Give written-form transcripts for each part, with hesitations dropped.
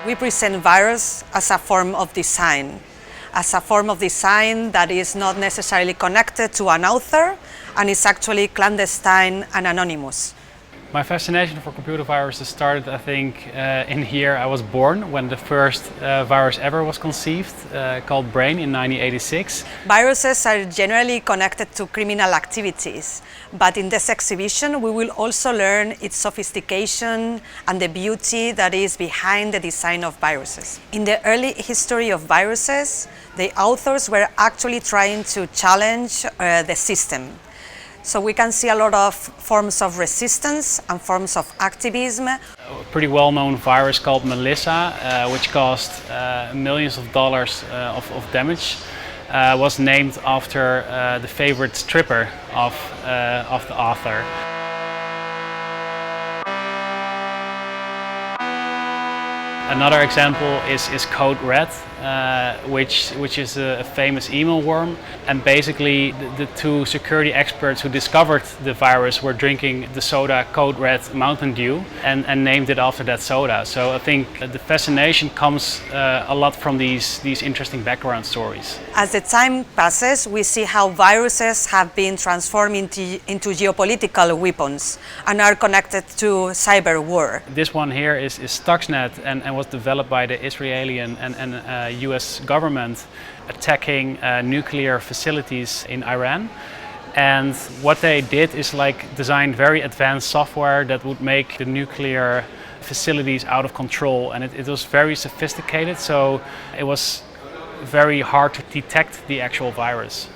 We present virus as a form of design, that is not necessarily connected to an author and is actually clandestine and anonymous. My fascination for computer viruses started, I think, in the year I was born, when the first virus ever was conceived, called Brain in 1986. Viruses are generally connected to criminal activities, but in this exhibition we will also learn its sophistication and the beauty that is behind the design of viruses. In the early history of viruses, the authors were actually trying to challenge the system. So we can see a lot of forms of resistance and forms of activism. A pretty well-known virus called Melissa, which caused millions of dollars of damage, was named after the favorite stripper of the author. Another example is Code Red, which is a famous email worm, and basically the two security experts who discovered the virus were drinking the soda Code Red Mountain Dew and named it after that soda. So I think the fascination comes a lot from these interesting background stories. As the time passes, we see how viruses have been transformed into geopolitical weapons and are connected to cyber war. This one here is Stuxnet and was developed by the Israeli and US government attacking nuclear facilities in Iran. And what they did is design very advanced software that would make the nuclear facilities out of control, and it was very sophisticated, so it was very hard to detect the actual virus.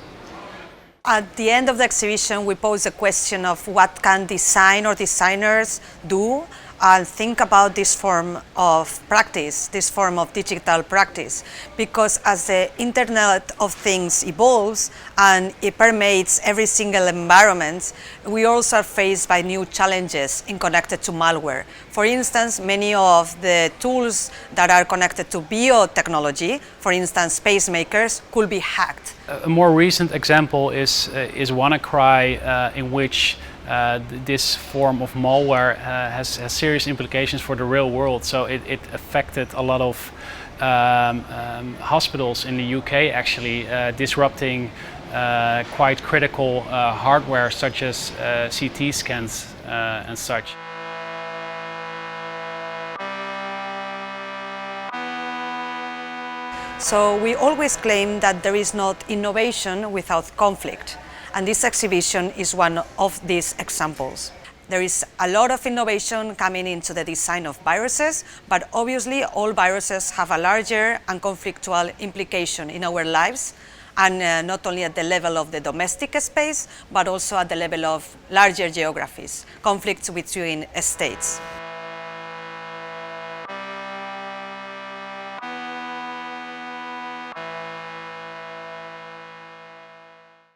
At the end of the exhibition, we pose a question of what can design or designers do and think about this form of practice, this form of digital practice. Because as the Internet of Things evolves and it permeates every single environment, we also are faced by new challenges connected to malware. For instance, many of the tools that are connected to biotechnology, for instance, pacemakers, could be hacked. A more recent example is WannaCry, in which this form of malware has serious implications for the real world. So it affected a lot of hospitals in the UK, actually, disrupting quite critical hardware such as CT scans and such. So we always claim that there is not innovation without conflict, and this exhibition is one of these examples. There is a lot of innovation coming into the design of viruses, but obviously all viruses have a larger and conflictual implication in our lives, and not only at the level of the domestic space, but also at the level of larger geographies, conflicts between states.